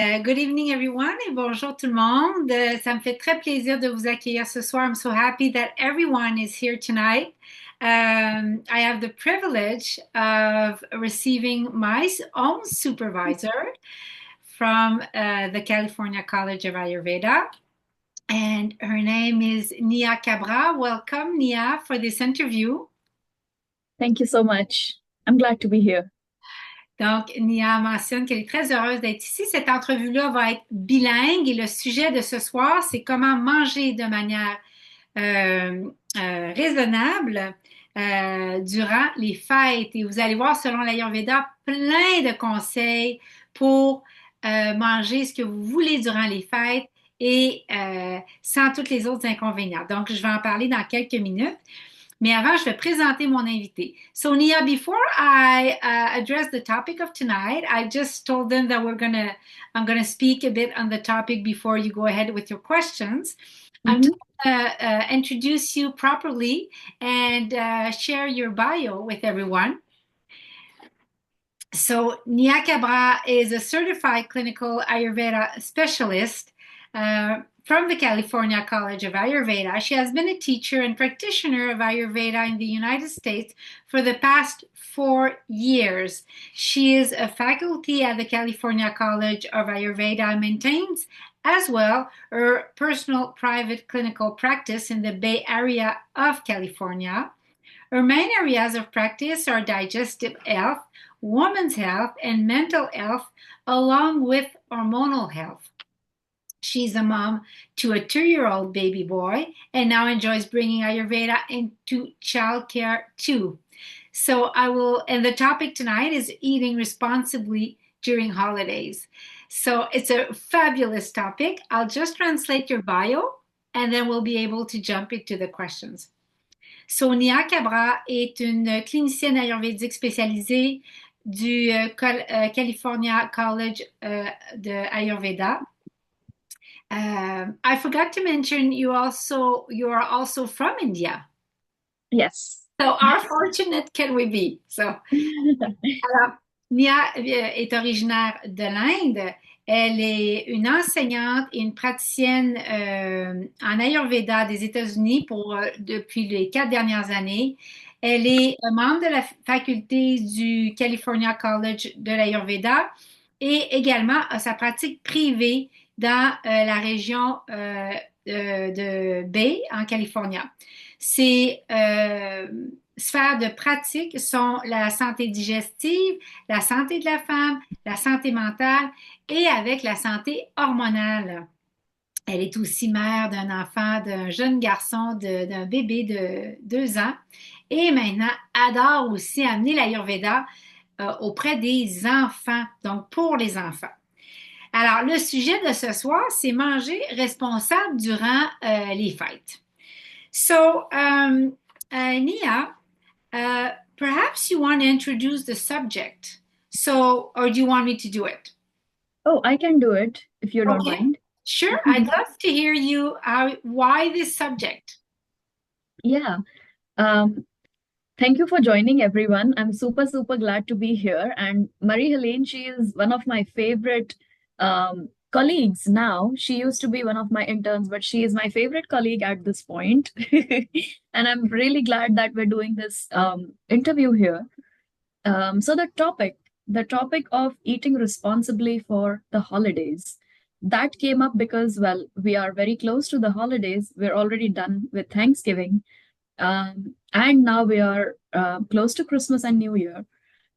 Good evening, everyone, et bonjour tout le monde. Ça me fait très plaisir de vous accueillir ce soir. I'm so happy that everyone is here tonight. I have the privilege of receiving my own supervisor from the California College of Ayurveda, and her name is Neha Kabra. Welcome, Neha, for this interview. Thank you so much. I'm glad to be here. Donc, Nia mentionne qu'elle est très heureuse d'être ici. Cette entrevue-là va être bilingue et le sujet de ce soir, c'est comment manger de manière raisonnable durant les fêtes. Et vous allez voir, selon l'Ayurveda, plein de conseils pour manger ce que vous voulez durant les fêtes et sans tous les autres inconvénients. Donc, je vais en parler dans quelques minutes. Mais avant, je vais présenter mon invité. So, Nia, before I address the topic of tonight, I just told them that I'm gonna speak a bit on the topic before you go ahead with your questions. I'm Mhm. gonna introduce you properly and share your bio with everyone. So, Neha Kabra is a certified clinical Ayurveda specialist from the California College of Ayurveda. She has been a teacher and practitioner of Ayurveda in the United States for the past 4 years. She is a faculty at the California College of Ayurveda and maintains as well her personal private clinical practice in the Bay Area of California. Her main areas of practice are digestive health, women's health, and mental health, along with hormonal health. She's a mom to a 2-year-old baby boy and now enjoys bringing Ayurveda into childcare too. And the topic tonight is eating responsibly during holidays. So it's a fabulous topic. I'll just translate your bio and then we'll be able to jump into the questions. So, Neha Kabra est une clinicienne ayurvédique spécialisée du California College de Ayurveda. I forgot to mention you are also from India. Yes. So how fortunate can we be? Alors, Nia est originaire de l'Inde. Elle est une enseignante et une praticienne en Ayurveda des États-Unis depuis les 4 dernières années. Elle est membre de la faculté du California College de l'Ayurveda et également a sa pratique privée dans la région de Bay en Californie. Ses sphères de pratique sont la santé digestive, la santé de la femme, la santé mentale et avec la santé hormonale. Elle est aussi mère d'un enfant, d'un jeune garçon, d'un bébé de 2 ans et maintenant adore aussi amener l'Ayurveda auprès des enfants, donc pour les enfants. Alors, le sujet de ce soir, c'est manger responsable durant les fêtes. So, Nia, perhaps you want to introduce the subject. So, or do you want me to do it? Oh, I can do it if you don't Okay, mind. sure. I'd love to hear you. Why this subject? Yeah. Um, Thank you for joining, everyone. I'm super, super glad to be here. And Marie-Helene, she is one of my favorite colleagues now. She used to be one of my interns, but she is my favorite colleague at this point. And I'm really glad that we're doing this interview here. So the topic of eating responsibly for the holidays, that came up because, well, we are very close to the holidays. We're already done with Thanksgiving. And now we are close to Christmas and New Year.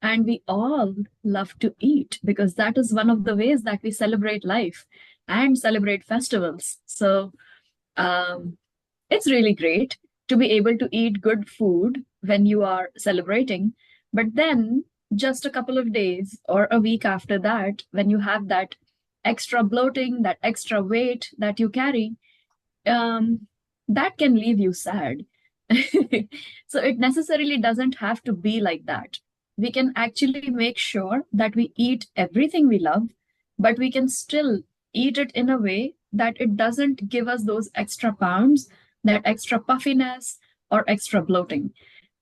And we all love to eat because that is one of the ways that we celebrate life and celebrate festivals. So it's really great to be able to eat good food when you are celebrating. But then, just a couple of days or a week after that, when you have that extra bloating, that extra weight that you carry, that can leave you sad. So it necessarily doesn't have to be like that. We can actually make sure that we eat everything we love, but we can still eat it in a way that it doesn't give us those extra pounds, that extra puffiness, or extra bloating.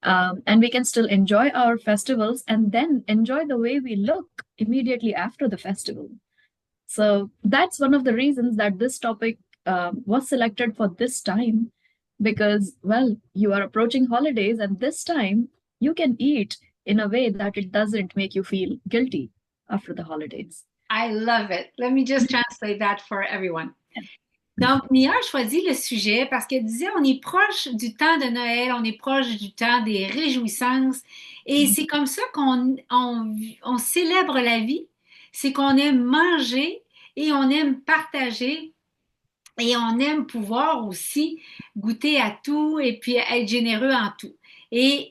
And we can still enjoy our festivals and then enjoy the way we look immediately after the festival. So that's one of the reasons that this topic was selected for this time because, well, you are approaching holidays, and this time you can eat in a way that it doesn't make you feel guilty after the holidays. I love it. Let me just translate that for everyone. Donc, Nia a choisi le sujet parce qu'elle disait on est proche du temps de Noël, on est proche du temps des réjouissances et c'est comme ça qu'on célèbre la vie, c'est qu'on aime manger et on aime partager et on aime pouvoir aussi goûter à tout et puis être généreux en tout. Et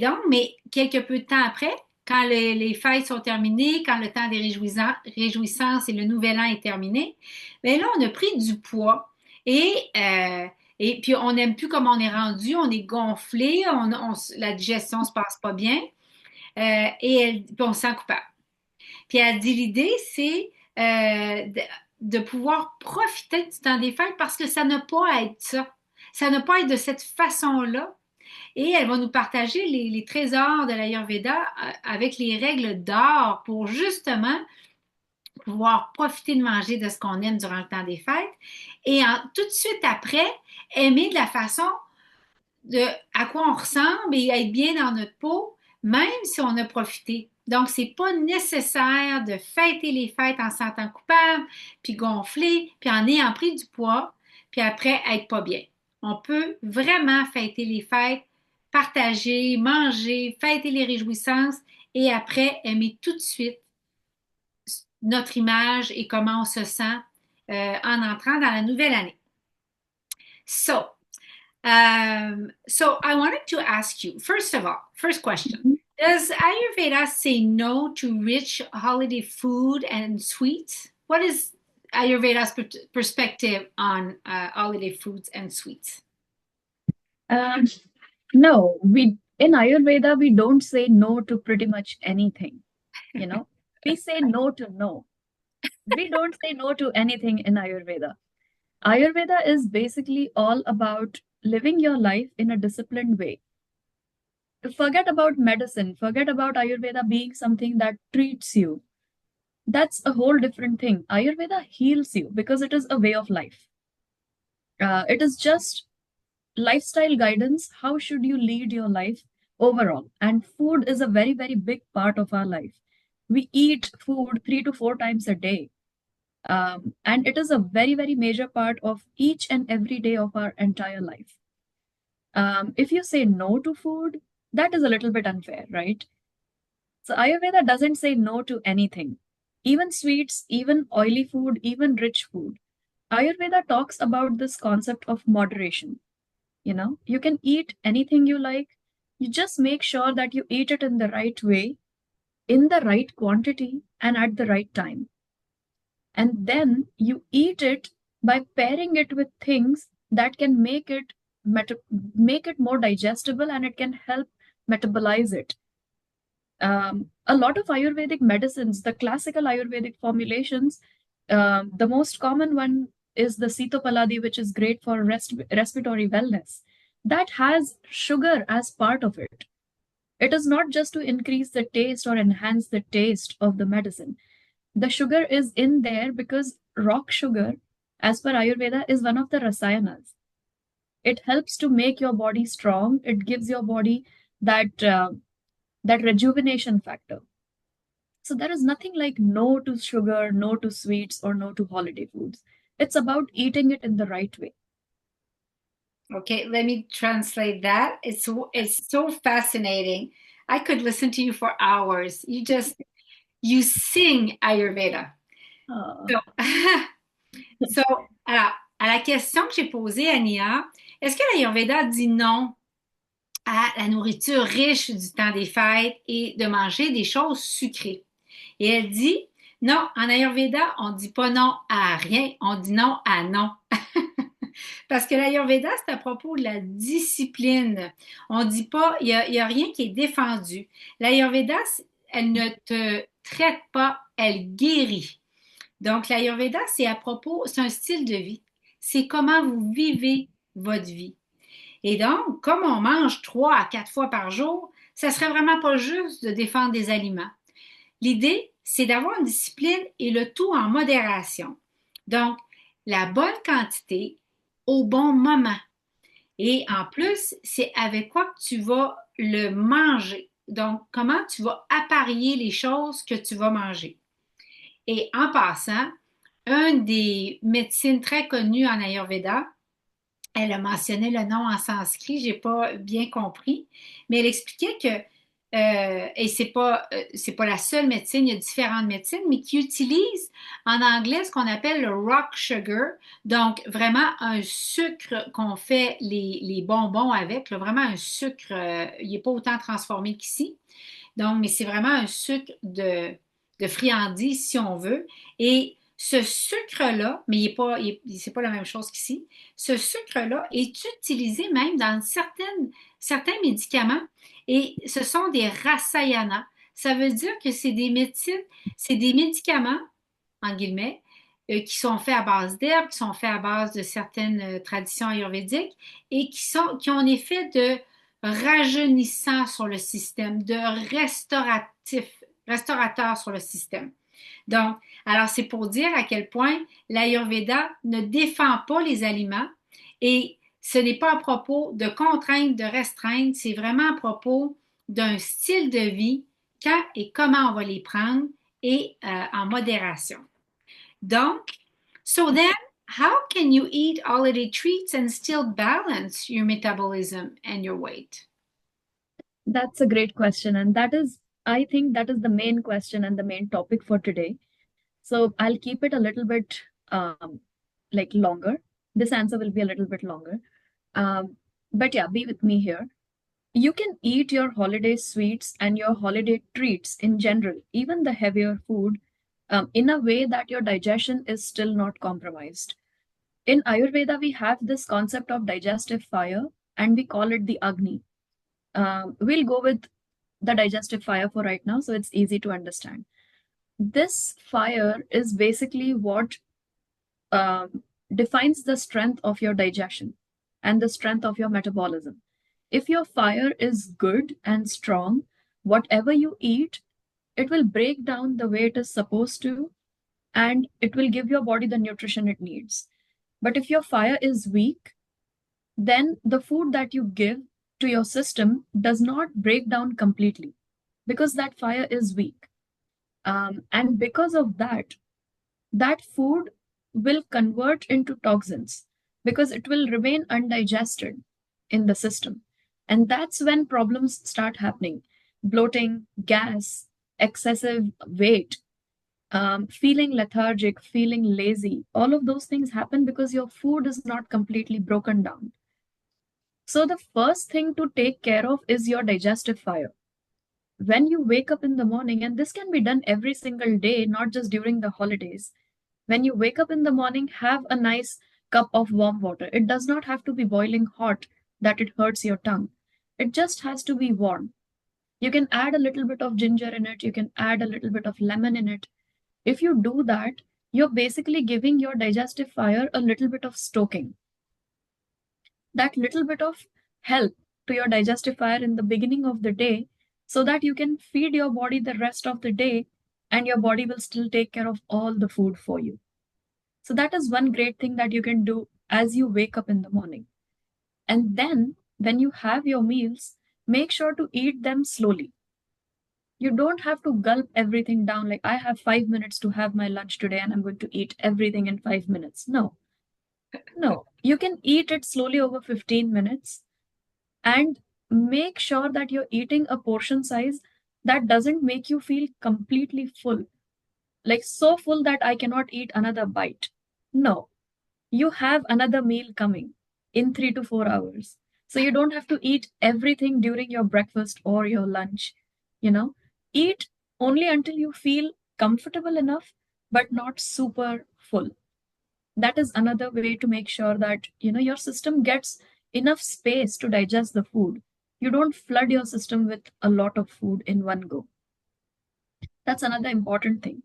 donc, mais quelque peu de temps après, quand les fêtes sont terminées, quand le temps des réjouissances et le nouvel an est terminé, bien là, on a pris du poids et, et puis on n'aime plus comme on est rendu, on est gonflé, la digestion se passe pas bien puis on se sent coupable. Puis elle dit l'idée, c'est de pouvoir profiter du temps des fêtes parce que ça n'a pas à être ça. Ça n'a pas à être de cette façon-là. Et elle va nous partager les trésors de l'Ayurveda avec les règles d'or pour justement pouvoir profiter de manger de ce qu'on aime durant le temps des fêtes. Et tout de suite après, aimer de la façon à quoi on ressemble et être bien dans notre peau, même si on a profité. Donc, c'est pas nécessaire de fêter les fêtes en se sentant coupable, puis gonflé, puis en ayant pris du poids, puis après être pas bien. On peut vraiment fêter les fêtes, partager, manger, fêter les réjouissances et après aimer tout de suite notre image et comment on se sent en entrant dans la nouvelle année. So I wanted to ask you, first of all, first question, does Ayurveda say no to rich holiday food and sweets? What is Ayurveda's perspective on holiday foods and sweets? Um, no, we in Ayurveda we don't say no to pretty much anything. You know, we say no to no. We don't say no to anything in Ayurveda. Ayurveda is basically all about living your life in a disciplined way. Forget about medicine, forget about Ayurveda being something that treats you. That's a whole different thing. Ayurveda heals you because it is a way of life. It is just lifestyle guidance. How should you lead your life overall? And food is a very, very big part of our life. We eat food 3 to 4 times a day. And it is a very, very major part of each and every day of our entire life. If you say no to food, that is a little bit unfair, right? So Ayurveda doesn't say no to anything, even sweets, even oily food, even rich food. Ayurveda talks about this concept of moderation. You know, you can eat anything you like. You just make sure that you eat it in the right way, in the right quantity, and at the right time. And then you eat it by pairing it with things that can make it more digestible, and it can help metabolize it. A lot of Ayurvedic medicines, the classical Ayurvedic formulations, the most common one is the Sitopaladi, which is great for respiratory wellness. That has sugar as part of it. It is not just to increase the taste or enhance the taste of the medicine. The sugar is in there because rock sugar, as per Ayurveda, is one of the rasayanas. It helps to make your body strong. It gives your body that rejuvenation factor. So there is nothing like no to sugar, no to sweets, or no to holiday foods. It's about eating it in the right way. Okay, let me translate that. It's so fascinating. I could listen to you for hours. You sing Ayurveda. So, alors, à la question que j'ai posée à Nia, est-ce que l'Ayurveda dit non à la nourriture riche du temps des fêtes et de manger des choses sucrées? Et elle dit, non, en Ayurveda, on dit pas non à rien, on dit non à non. Parce que l'Ayurveda, c'est à propos de la discipline. On dit pas, il y a rien qui est défendu. L'Ayurveda, elle ne te traite pas, elle guérit. Donc, l'Ayurveda, c'est à propos, c'est un style de vie. C'est comment vous vivez votre vie. Et donc, comme on mange 3 à 4 fois par jour, ça serait vraiment pas juste de défendre des aliments. L'idée, c'est d'avoir une discipline et le tout en modération. Donc, la bonne quantité au bon moment. Et en plus, c'est avec quoi que tu vas le manger. Donc, comment tu vas apparier les choses que tu vas manger. Et en passant, une des médecines très connues en Ayurveda, elle a mentionné le nom en sanskrit, j'ai pas bien compris, mais elle expliquait que et c'est pas la seule médecine, il y a différentes médecines, mais qui utilisent en anglais ce qu'on appelle le rock sugar, donc vraiment un sucre qu'on fait les bonbons avec, là, vraiment un sucre, il n'est pas autant transformé qu'ici, donc, mais c'est vraiment un sucre de friandise, si on veut. Et ce sucre-là, mais c'est pas la même chose qu'ici, ce sucre-là est utilisé même dans certains médicaments et ce sont des rasayanas. Ça veut dire que c'est des médecines, c'est des médicaments, en guillemets, qui sont faits à base d'herbes, qui sont faits à base de certaines traditions ayurvédiques et qui ont un effet de rajeunissant sur le système, de restaurateur sur le système. Donc, alors c'est pour dire à quel point l'Ayurveda ne défend pas les aliments et ce n'est pas à propos de contraindre, de restreindre, c'est vraiment à propos d'un style de vie, quand et comment on va les prendre et en modération. Donc, so then, how can you eat holiday treats and still balance your metabolism and your weight? That's a great question. And I think that is the main question and the main topic for today. So I'll keep it a little bit like longer. This answer will be a little bit longer. But yeah, be with me here. You can eat your holiday sweets and your holiday treats in general, even the heavier food, in a way that your digestion is still not compromised. In Ayurveda, we have this concept of digestive fire, and we call it the Agni. We'll go with the digestive fire for right now, so it's easy to understand. This fire is basically what defines the strength of your digestion and the strength of your metabolism. If your fire is good and strong, whatever you eat, it will break down the way it is supposed to, and it will give your body the nutrition it needs. But if your fire is weak, then the food that you give to your system does not break down completely because that fire is weak. And because of that, that food will convert into toxins because it will remain undigested in the system. And that's when problems start happening: bloating, gas, excessive weight, feeling lethargic, feeling lazy. All of those things happen because your food is not completely broken down. So the first thing to take care of is your digestive fire. When you wake up in the morning, and this can be done every single day, not just during the holidays, when you wake up in the morning, have a nice cup of warm water. It does not have to be boiling hot that it hurts your tongue. It just has to be warm. You can add a little bit of ginger in it. You can add a little bit of lemon in it. If you do that, you're basically giving your digestive fire a little bit of stoking. That little bit of help to your digestive fire in the beginning of the day so that you can feed your body the rest of the day and your body will still take care of all the food for you. So that is one great thing that you can do as you wake up in the morning. And then when you have your meals, make sure to eat them slowly. You don't have to gulp everything down like I have 5 minutes to have my lunch today and I'm going to eat everything in 5 minutes. No, you can eat it slowly over 15 minutes and make sure that you're eating a portion size that doesn't make you feel completely full, like so full that I cannot eat another bite. No, you have another meal coming in 3 to 4 hours. So you don't have to eat everything during your breakfast or your lunch. Eat only until you feel comfortable enough, but not super full. That is another way to make sure that, your system gets enough space to digest the food. You don't flood your system with a lot of food in one go. That's another important thing.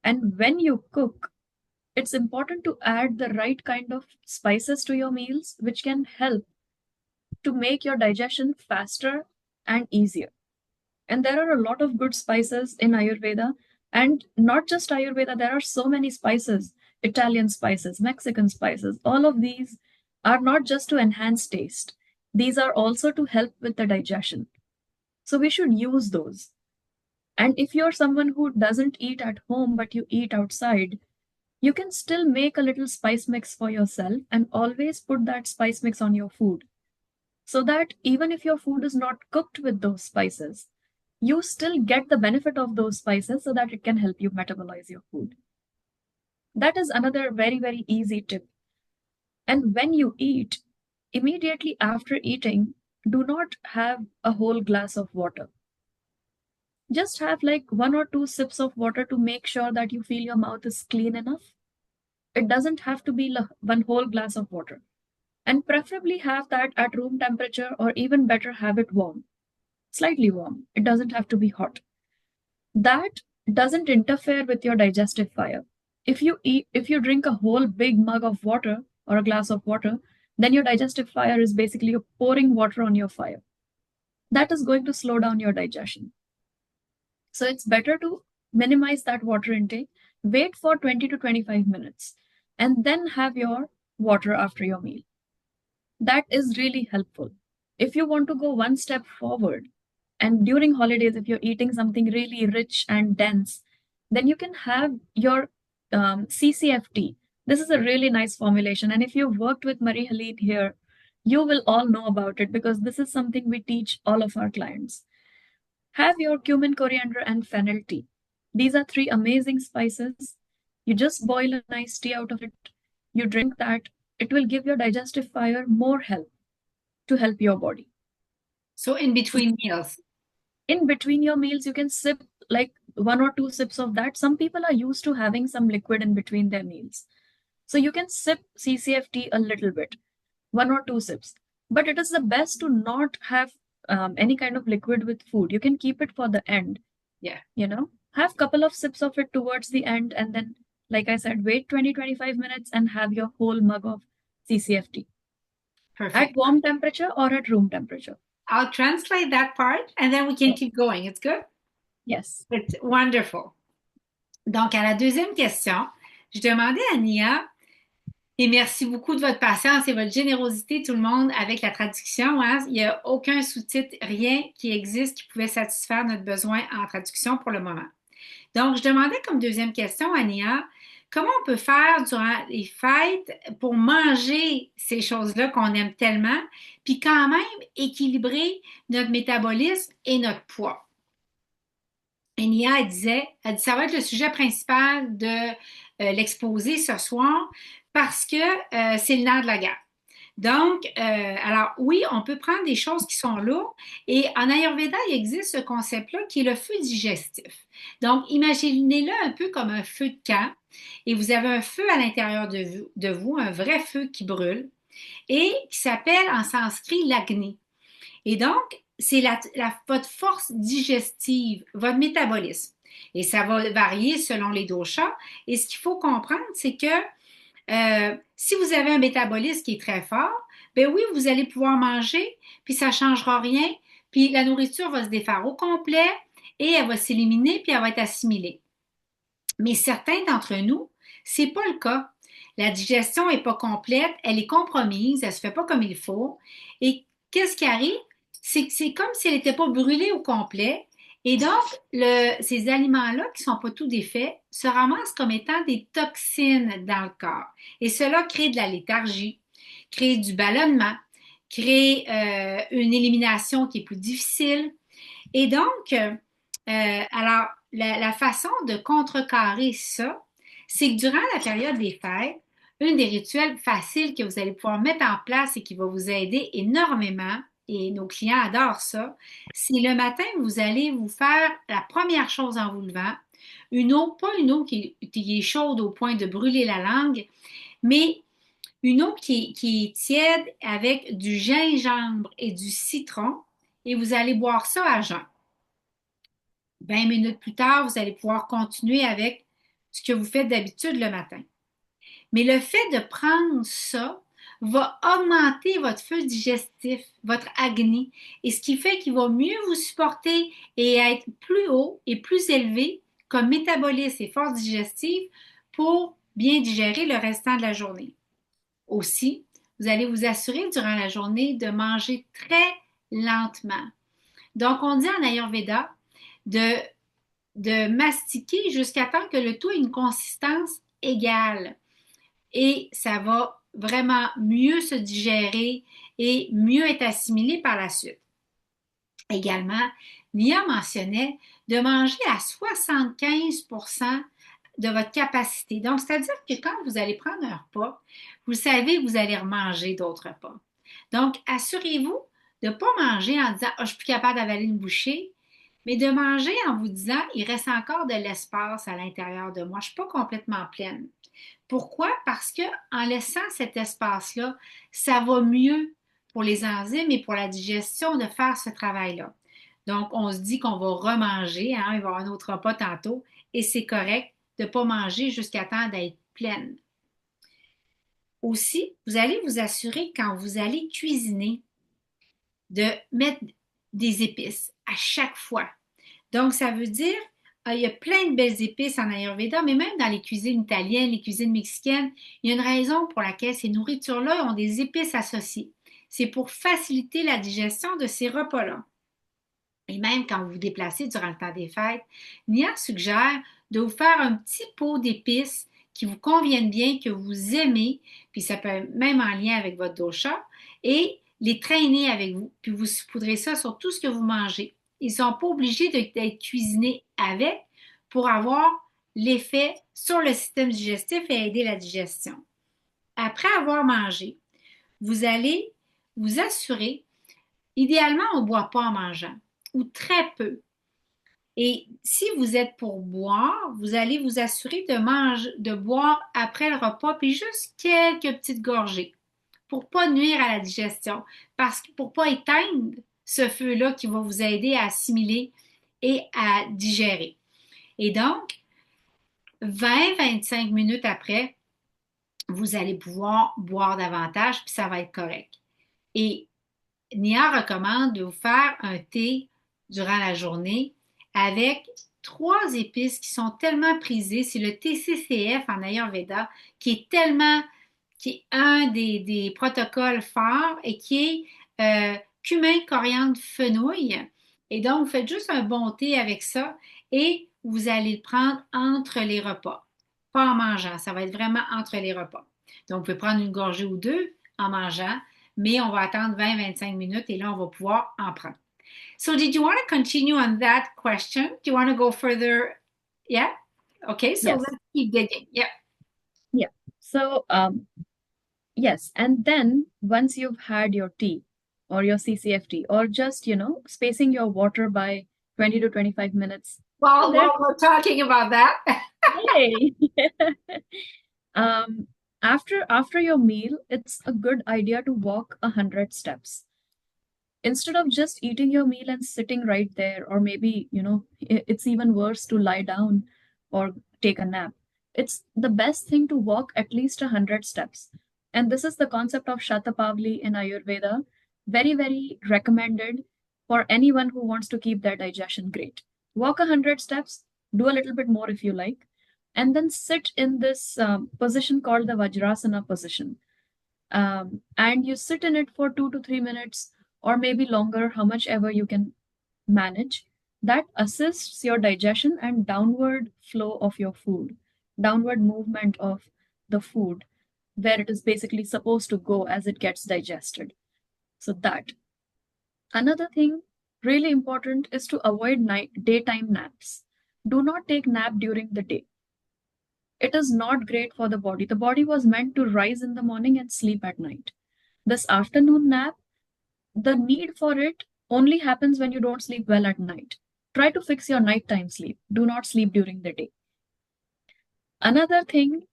And when you cook, it's important to add the right kind of spices to your meals, which can help to make your digestion faster and easier. And there are a lot of good spices in Ayurveda And not just Ayurveda, there are so many spices, Italian spices, Mexican spices. All of these are not just to enhance taste, these are also to help with the digestion. So we should use those. And if you're someone who doesn't eat at home but you eat outside, you can still make a little spice mix for yourself and always put that spice mix on your food. So that even if your food is not cooked with those spices, you still get the benefit of those spices so that it can help you metabolize your food. That is another very, very easy tip. And when you eat, immediately after eating, do not have a whole glass of water. Just have like 1 or 2 sips of water to make sure that you feel your mouth is clean enough. It doesn't have to be one whole glass of water. And preferably have that at room temperature, or even better, have it warm, slightly warm. It doesn't have to be hot. That doesn't interfere with your digestive fire. If you drink a whole big mug of water or a glass of water, then your digestive fire is basically you're pouring water on your fire. That is going to slow down your digestion. So it's better to minimize that water intake, wait for 20 to 25 minutes, and then have your water after your meal. That is really helpful. If you want to go one step forward, and during holidays, if you're eating something really rich and dense, then you can have your CCFT. This is a really nice formulation. And if you've worked with Marie-Helene here, you will all know about it because this is something we teach all of our clients. Have your cumin, coriander, and fennel tea. These are 3 amazing spices. You just boil a nice tea out of it. You drink that. It will give your digestive fire more help to help your body. So in between meals. In between your meals, you can sip like 1 or 2 sips of that. Some people are used to having some liquid in between their meals. So you can sip CCFT a little bit, 1 or 2 sips. But it is the best to not have any kind of liquid with food. You can keep it for the end. Yeah. Have a couple of sips of it towards the end. And then, like I said, wait 20-25 minutes and have your whole mug of CCFT. Perfect. At warm temperature or at room temperature. I'll translate that part and then we can keep going. It's good? Yes. It's wonderful. Donc, à la deuxième question, je demandais à Nia, et merci beaucoup de votre patience et votre générosité, tout le monde, avec la traduction. Hein. Il n'y a aucun sous-titre, rien qui existe qui pouvait satisfaire notre besoin en traduction pour le moment. Donc, je demandais comme deuxième question à Nia, comment on peut faire durant les fêtes pour manger ces choses-là qu'on aime tellement, puis quand même équilibrer notre métabolisme et notre poids? Et Nia, elle dit, ça va être le sujet principal de l'exposé ce soir parce que c'est le nerf de la guerre. Donc, alors oui, on peut prendre des choses qui sont là et en Ayurveda, il existe ce concept-là qui est le feu digestif. Donc, imaginez-le un peu comme un feu de camp et vous avez un feu à l'intérieur de vous, un vrai feu qui brûle et qui s'appelle en sanskrit l'agni. Et donc, c'est votre force digestive, votre métabolisme. Et ça va varier selon les doshas. Et ce qu'il faut comprendre, c'est que si vous avez un métabolisme qui est très fort, ben oui, vous allez pouvoir manger, puis ça ne changera rien, puis la nourriture va se défaire au complet et elle va s'éliminer, puis elle va être assimilée. Mais certains d'entre nous, c'est pas le cas. La digestion n'est pas complète, elle est compromise, elle ne se fait pas comme il faut. Et qu'est-ce qui arrive? C'est que c'est comme si elle n'était pas brûlée au complet. Et donc, ces aliments-là, qui ne sont pas tout défaits, se ramassent comme étant des toxines dans le corps. Et cela crée de la léthargie, crée du ballonnement, crée une élimination qui est plus difficile. Et donc, alors, la façon de contrecarrer ça, c'est que durant la période des fêtes, une des rituels faciles que vous allez pouvoir mettre en place et qui va vous aider énormément, et nos clients adorent ça, c'est le matin, vous allez vous faire la première chose en vous levant, une eau, pas une eau qui est chaude au point de brûler la langue, mais une eau qui est tiède avec du gingembre et du citron, et vous allez boire ça à jeun. 20 minutes plus tard, vous allez pouvoir continuer avec ce que vous faites d'habitude le matin. Mais le fait de prendre ça va augmenter votre feu digestif, votre agni, et ce qui fait qu'il va mieux vous supporter et être plus haut et plus élevé comme métabolisme et force digestive pour bien digérer le restant de la journée. Aussi, vous allez vous assurer durant la journée de manger très lentement. Donc, on dit en Ayurveda de mastiquer jusqu'à temps que le tout ait une consistance égale. Et ça va vraiment mieux se digérer et mieux être assimilé par la suite. Également, Nia mentionnait de manger à 75% de votre capacité. Donc, c'est-à-dire que quand vous allez prendre un repas, vous savez que vous allez remanger d'autres repas. Donc, assurez-vous de ne pas manger en disant je ne suis plus capable d'avaler une bouchée, mais de manger en vous disant il reste encore de l'espace à l'intérieur de moi, je ne suis pas complètement pleine. Pourquoi? Parce que en laissant cet espace-là, ça va mieux pour les enzymes et pour la digestion de faire ce travail-là. Donc, on se dit qu'on va remanger, hein, il va y avoir un autre repas tantôt, et c'est correct de ne pas manger jusqu'à temps d'être pleine. Aussi, vous allez vous assurer quand vous allez cuisiner de mettre des épices à chaque fois. Donc, ça veut dire, il y a plein de belles épices en Ayurveda, mais même dans les cuisines italiennes, les cuisines mexicaines, il y a une raison pour laquelle ces nourritures-là ont des épices associées. C'est pour faciliter la digestion de ces repas-là. Et même quand vous vous déplacez durant le temps des fêtes, Nia suggère de vous faire un petit pot d'épices qui vous conviennent bien, que vous aimez, puis ça peut être même en lien avec votre dosha, et les traîner avec vous, puis vous saupoudrez ça sur tout ce que vous mangez. Ils ne sont pas obligés d'être cuisinés avec pour avoir l'effet sur le système digestif et aider la digestion. Après avoir mangé, vous allez vous assurer, idéalement, on ne boit pas en mangeant, ou très peu. Et si vous êtes pour boire, vous allez vous assurer de boire après le repas, puis juste quelques petites gorgées pour ne pas nuire à la digestion, pour ne pas éteindre ce feu-là qui va vous aider à assimiler et à digérer. Et donc, 20-25 minutes après, vous allez pouvoir boire davantage, puis ça va être correct. Et Nia recommande de vous faire un thé durant la journée avec 3 épices qui sont tellement prisées. C'est le TCCF en Ayurveda qui est un des protocoles forts et qui est cumin, coriandre, fenouil. Et donc, vous faites juste un bon thé avec ça et vous allez le prendre entre les repas. Pas en mangeant, ça va être vraiment entre les repas. Donc, vous pouvez prendre une gorgée ou deux en mangeant, mais on va attendre 20-25 minutes et là, on va pouvoir en prendre. So, did you want to continue on that question? Do you want to go further? Yeah? Okay, so Yes. let's keep digging. Yeah. Yeah. So, yes. And then once you've had your tea or your CCFT or just, spacing your water by 20 to 25 minutes. Well, we're talking about that. Yay. um, after your meal, it's a good idea to walk 100 steps. Instead of just eating your meal and sitting right there, or maybe, it's even worse to lie down or take a nap. It's the best thing to walk at least 100 steps. And this is the concept of Shatapavli in Ayurveda. Very, very recommended for anyone who wants to keep their digestion great. Walk 100 steps, do a little bit more if you like, and then sit in this position called the Vajrasana position. And you sit in it for 2 to 3 minutes or maybe longer, how much ever you can manage. That assists your digestion and downward flow of your food, downward movement of the food, where it is basically supposed to go as it gets digested. So that. Another thing really important is to avoid daytime naps. Do not take nap during the day. It is not great for the body. The body was meant to rise in the morning and sleep at night. This afternoon nap, the need for it only happens when you don't sleep well at night. Try to fix your nighttime sleep. Do not sleep during the day. Another thing,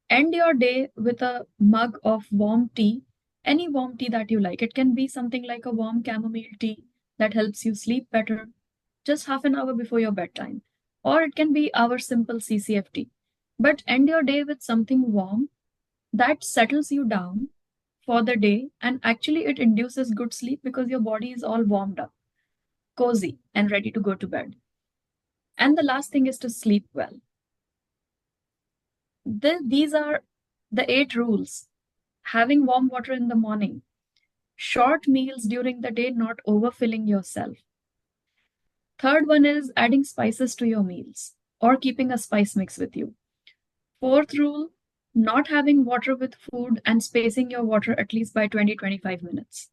end your day with a mug of warm tea, any warm tea that you like. It can be something like a warm chamomile tea that helps you sleep better just half an hour before your bedtime. Or it can be our simple CCFT. But end your day with something warm that settles you down for the day, and actually it induces good sleep because your body is all warmed up, cozy, and ready to go to bed. And the last thing is to sleep well. These are the 8 rules. Having warm water in the morning, short meals during the day, not overfilling yourself. Third one is adding spices to your meals or keeping a spice mix with you. Fourth rule, not having water with food and spacing your water at least by 20-25 minutes.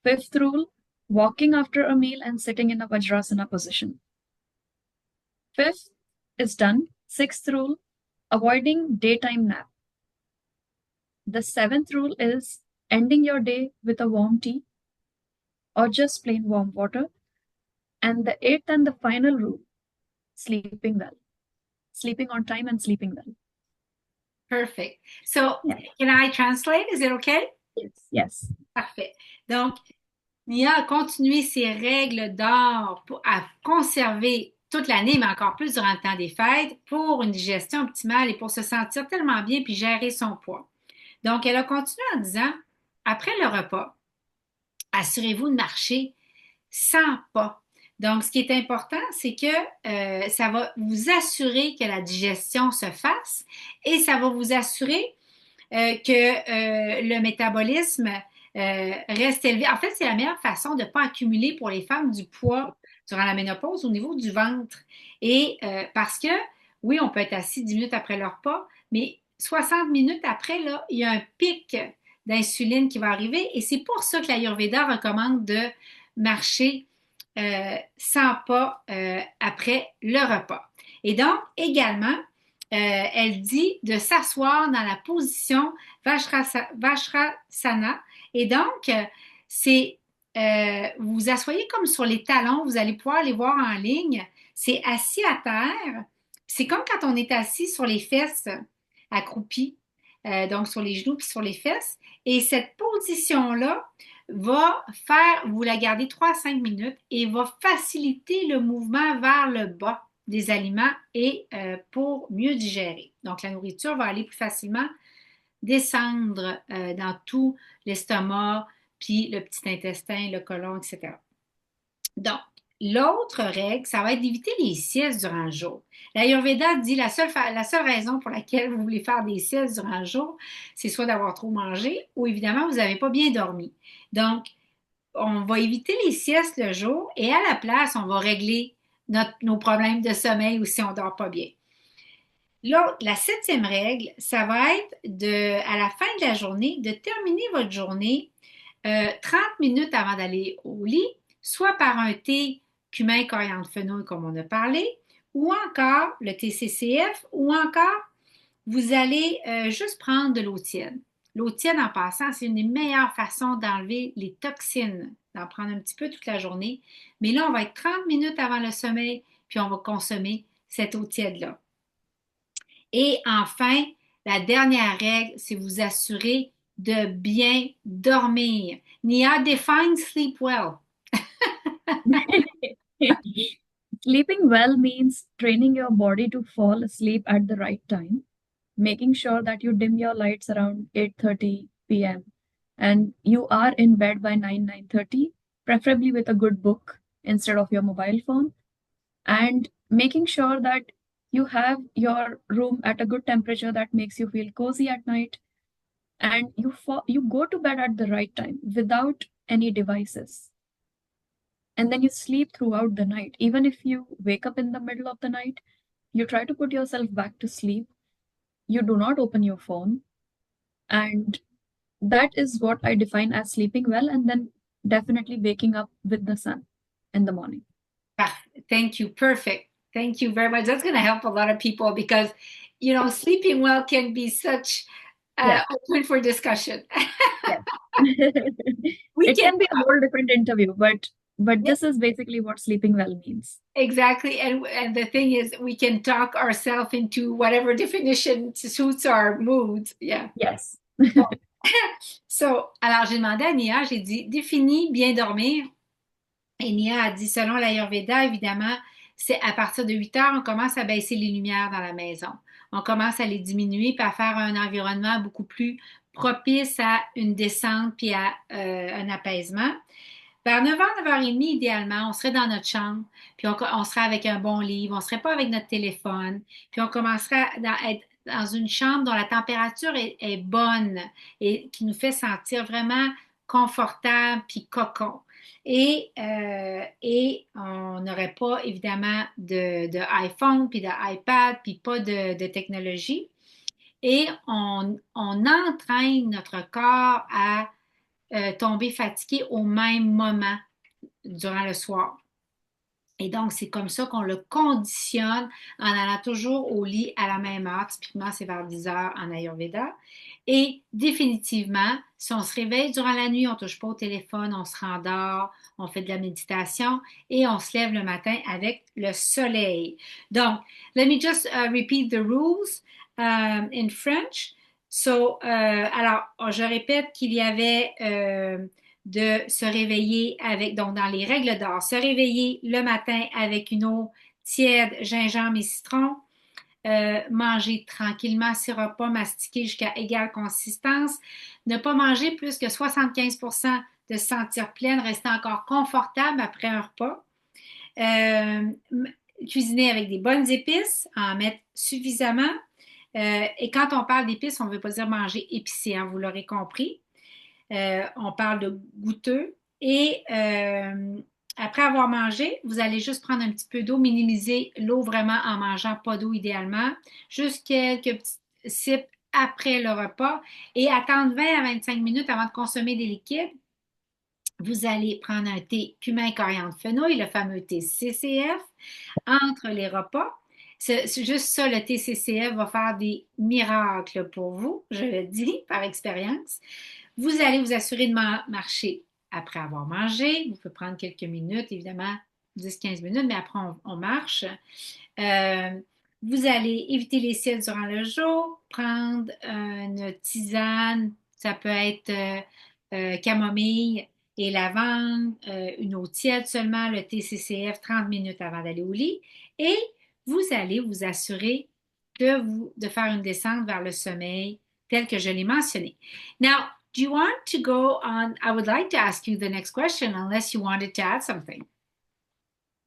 Fifth rule, walking after a meal and sitting in a Vajrasana position. Fifth is done. Sixth rule, avoiding daytime nap. The seventh rule is ending your day with a warm tea or just plain warm water. And the eighth and the final rule, sleeping well. Sleeping on time and sleeping well. Perfect. So, can I translate? Is it okay? Yes. Yes. Parfait. Donc, Nia a continué ses règles d'or à conserver toute l'année, mais encore plus durant le temps des fêtes, pour une digestion optimale et pour se sentir tellement bien puis gérer son poids. Donc, elle a continué en disant, après le repas, assurez-vous de marcher 100 pas. Donc, ce qui est important, c'est que ça va vous assurer que la digestion se fasse et ça va vous assurer que le métabolisme reste élevé. En fait, c'est la meilleure façon de ne pas accumuler pour les femmes du poids durant la ménopause au niveau du ventre. Et parce que, oui, on peut être assis 10 minutes après le repas, mais 60 minutes après, là, il y a un pic d'insuline qui va arriver et c'est pour ça que l'Ayurveda recommande de marcher 100 pas après le repas. Et donc, également, elle dit de s'asseoir dans la position Vajrasana. Et donc, c'est vous vous asseyez comme sur les talons, vous allez pouvoir les voir en ligne. C'est assis à terre. C'est comme quand on est assis sur les fesses, accroupi, donc sur les genoux puis sur les fesses. Et cette position-là va faire, vous la gardez 3 à 5 minutes et va faciliter le mouvement vers le bas des aliments et pour mieux digérer. Donc, la nourriture va aller plus facilement descendre dans tout l'estomac, puis le petit intestin, le côlon, etc. Donc, l'autre règle, ça va être d'éviter les siestes durant le jour. L'Ayurveda dit la seule raison pour laquelle vous voulez faire des siestes durant le jour, c'est soit d'avoir trop mangé ou évidemment, vous n'avez pas bien dormi. Donc, on va éviter les siestes le jour et à la place, on va régler nos problèmes de sommeil ou si on ne dort pas bien. L'autre, la 7e règle, ça va être à la fin de la journée, de terminer votre journée 30 minutes avant d'aller au lit, soit par un thé cumin, coriandre, fenouil, comme on a parlé, ou encore le thé CCF, ou encore vous allez juste prendre de l'eau tiède. L'eau tiède, en passant, c'est une des meilleures façons d'enlever les toxines, d'en prendre un petit peu toute la journée. Mais là, on va être 30 minutes avant le sommeil, puis on va consommer cette eau tiède-là. Et enfin, la dernière règle, c'est vous assurer de bien dormir. Nia define sleep well. Sleeping well means training your body to fall asleep at the right time, making sure that you dim your lights around 8:30 p.m. and you are in bed by 9:30, preferably with a good book instead of your mobile phone, and making sure that you have your room at a good temperature that makes you feel cozy at night, and you go to bed at the right time without any devices. And then you sleep throughout the night. Even if you wake up in the middle of the night, you try to put yourself back to sleep. You do not open your phone. And that is what I define as sleeping well, and then definitely waking up with the sun in the morning. Thank you. Perfect. Thank you very much. That's going to help a lot of people because, sleeping well can be such open for discussion. It can be a whole different interview, but this is basically what sleeping well means. Exactly. And the thing is, we can talk ourselves into whatever definition suits our moods. Yeah. Yes. Alors, j'ai demandé à Nia, j'ai dit, définis bien dormir. Et Nia a dit, selon l'Ayurveda, évidemment, c'est à partir de 8 heures, on commence à baisser les lumières dans la maison. On commence à les diminuer puis à faire un environnement beaucoup plus propice à une descente puis à un apaisement. Vers 9h, 9h30, idéalement, on serait dans notre chambre, puis on serait avec un bon livre, on serait pas avec notre téléphone, puis on commencerait à être dans une chambre dont la température est bonne et qui nous fait sentir vraiment confortable puis cocon. Et on n'aurait pas évidemment de iPhone puis d'iPad puis pas de technologie. Et on entraîne notre corps à tomber fatigué au même moment durant le soir. Et donc, c'est comme ça qu'on le conditionne en allant toujours au lit à la même heure. Typiquement, c'est vers 10 heures en Ayurveda. Et définitivement, si on se réveille durant la nuit, on ne touche pas au téléphone, on se rendort, on fait de la méditation et on se lève le matin avec le soleil. Donc, let me just repeat the rules in French. So, alors, je répète qu'il y avait de se réveiller avec, donc dans les règles d'or, se réveiller le matin avec une eau tiède, gingembre et citron, manger tranquillement ses repas, mastiquer jusqu'à égale consistance, ne pas manger plus que 75% de se sentir pleine, rester encore confortable après un repas, euh, cuisiner avec des bonnes épices, en mettre suffisamment. Et quand on parle d'épices, on ne veut pas dire manger épicé, hein, vous l'aurez compris. On parle de goûteux. Et après avoir mangé, vous allez juste prendre un petit peu d'eau, minimiser l'eau vraiment en mangeant pas d'eau idéalement, juste quelques petits sips après le repas et attendre 20 à 25 minutes avant de consommer des liquides. Vous allez prendre un thé cumin, coriandre, fenouil, le fameux thé CCF, entre les repas. C'est juste ça, le TCCF va faire des miracles pour vous, je le dis par expérience. Vous allez vous assurer de marcher après avoir mangé. Vous pouvez prendre quelques minutes, évidemment, 10-15 minutes, mais après, on marche. Euh, vous allez éviter les cils durant le jour, prendre une tisane, ça peut être camomille et lavande, une eau tiède seulement, le TCCF 30 minutes avant d'aller au lit. Et vous allez vous assurer de faire une descente vers le sommeil tel que je l'ai mentionné. Now, do you want to go on? I would like to ask you the next question, unless you wanted to add something.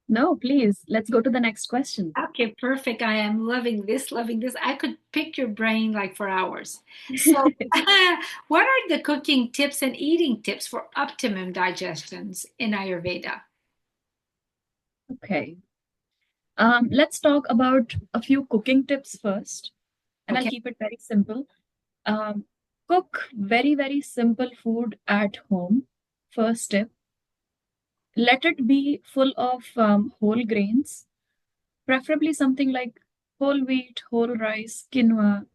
No, please, let's go to the next question. Okay, perfect. I am loving this, loving this. I could pick your brain like for hours. So, what are the cooking tips and eating tips for optimum digestions in Ayurveda? Okay. Let's talk about a few cooking tips first, and I'll Okay. keep it very simple. Cook very, very simple food at home. First tip. Let it be full of whole grains, preferably something like whole wheat, whole rice, quinoa,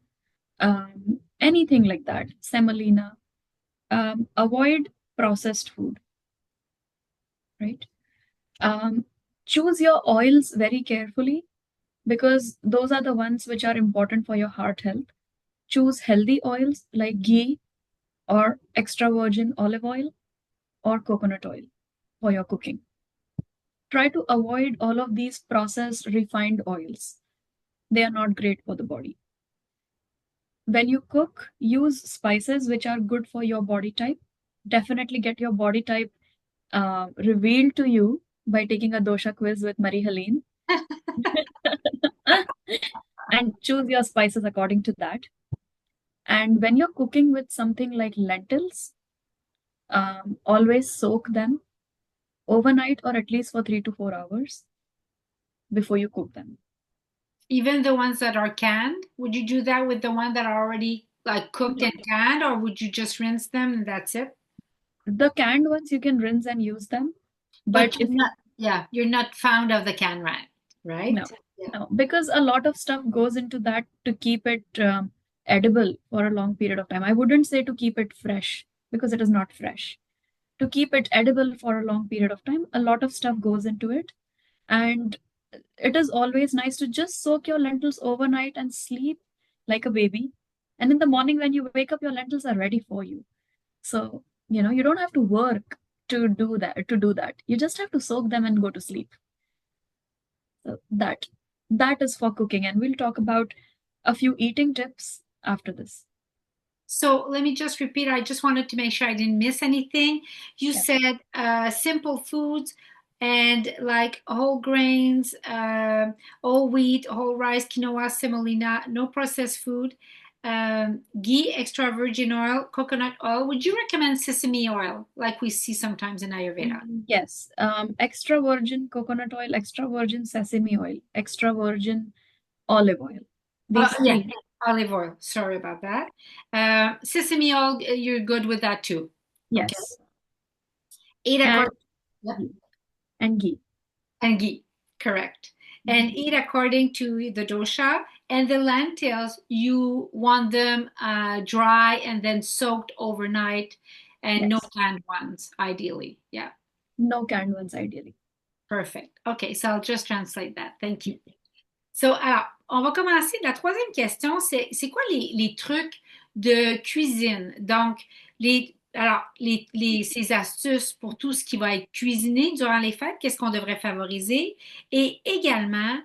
anything like that, semolina. Avoid processed food, right? Choose your oils very carefully because those are the ones which are important for your heart health. Choose healthy oils like ghee or extra virgin olive oil or coconut oil for your cooking. Try to avoid all of these processed refined oils. They are not great for the body. When you cook, use spices which are good for your body type. Definitely get your body type revealed to you by taking a dosha quiz with Marie Helene. And choose your spices according to that. And when you're cooking with something like lentils, always soak them overnight or at least for 3 to 4 hours before you cook them. Even the ones that are canned, would you do that with the one that are already like cooked and canned, or would you just rinse them and that's it? The canned ones you can rinse and use them, But but you're if you not, yeah, you're not fond of the canned right? no, Yeah. no, because a lot of stuff goes into that to keep it edible for a long period of time. I wouldn't say to keep it fresh because it is not fresh. To keep it edible for a long period of time, a lot of stuff goes into it. And it is always nice to just soak your lentils overnight and sleep like a baby. And in the morning, when you wake up, your lentils are ready for you. So, you don't have to work to do that. You just have to soak them and go to sleep. So that is for cooking. And we'll talk about a few eating tips after this. So let me just repeat. I just wanted to make sure I didn't miss anything. You Yeah. said simple foods and like whole grains, whole wheat, whole rice, quinoa, semolina, no processed food, ghee, extra virgin oil, coconut oil. Would you recommend sesame oil like we see sometimes in Ayurveda? Yes. Extra virgin coconut oil, extra virgin sesame oil, extra virgin olive oil. These Yeah, three. olive oil. Sorry about that. Sesame oil, you're good with that too. Okay. Yes. Eat And according. Yeah. ghee. And ghee. And ghee, correct. And eat according to the dosha. And the lentils, you want them dry and then soaked overnight, and no Yes. canned ones, ideally. Yeah, No canned ones, ideally. perfect. Okay, so I'll just translate that. Thank you. So, alors, on va commencer. La troisième question, c'est quoi les trucs de cuisine? Donc, ces astuces pour tout ce qui va être cuisiné durant les fêtes, qu'est-ce qu'on devrait favoriser? Et également,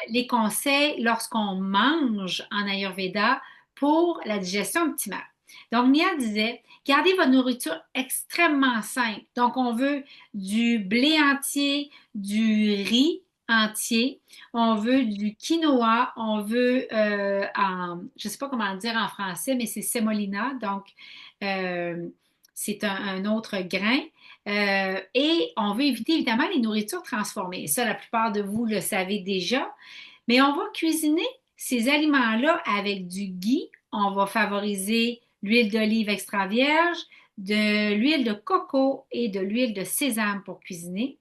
les conseils lorsqu'on mange en Ayurveda pour la digestion optimale. Donc, Nia disait, gardez votre nourriture extrêmement simple. Donc, on veut du blé entier, du riz entier, on veut du quinoa, on veut, je ne sais pas comment le dire en français, mais c'est semolina, donc euh, c'est un autre grain. Et on veut éviter évidemment les nourritures transformées. Ça, la plupart de vous le savez déjà. Mais on va cuisiner ces aliments-là avec du ghee. On va favoriser l'huile d'olive extra vierge, de l'huile de coco et de l'huile de sésame pour cuisiner.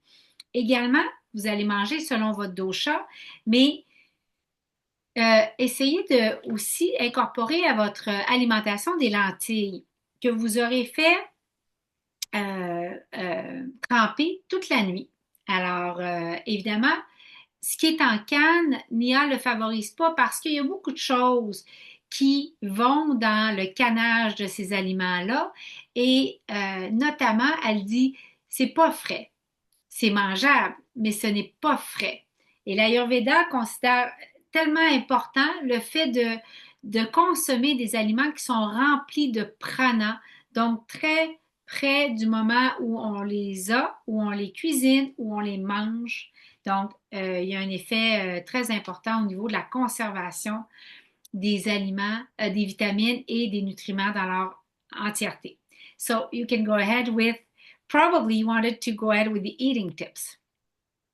Également, vous allez manger selon votre dosha, mais essayez de aussi incorporer à votre alimentation des lentilles que vous aurez fait tremper toute la nuit. Alors, évidemment, ce qui est en canne, Nia ne le favorise pas parce qu'il y a beaucoup de choses qui vont dans le canage de ces aliments-là et notamment, elle dit, c'est pas frais. C'est mangeable, mais ce n'est pas frais. Et l'Ayurveda considère tellement important le fait de consommer des aliments qui sont remplis de prana, donc très près du moment où on les a, où on les cuisine, où on les mange. Donc, il y a un effet très important au niveau de la conservation des aliments, des vitamines et des nutriments dans leur entièreté. So you can go ahead with, probably you wanted to go ahead with the eating tips.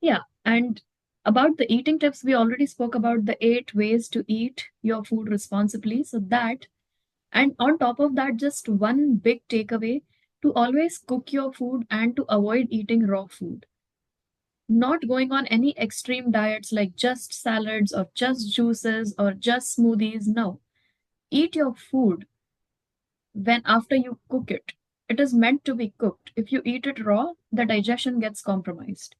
Yeah. And about the eating tips, we already spoke about the 8 ways to eat your food responsibly. So that, and on top of that, just one big takeaway to always cook your food and to avoid eating raw food. Not going on any extreme diets like just salads or just juices or just smoothies. No. Eat your food when after you cook it. It is meant to be cooked. If you eat it raw, the digestion gets compromised.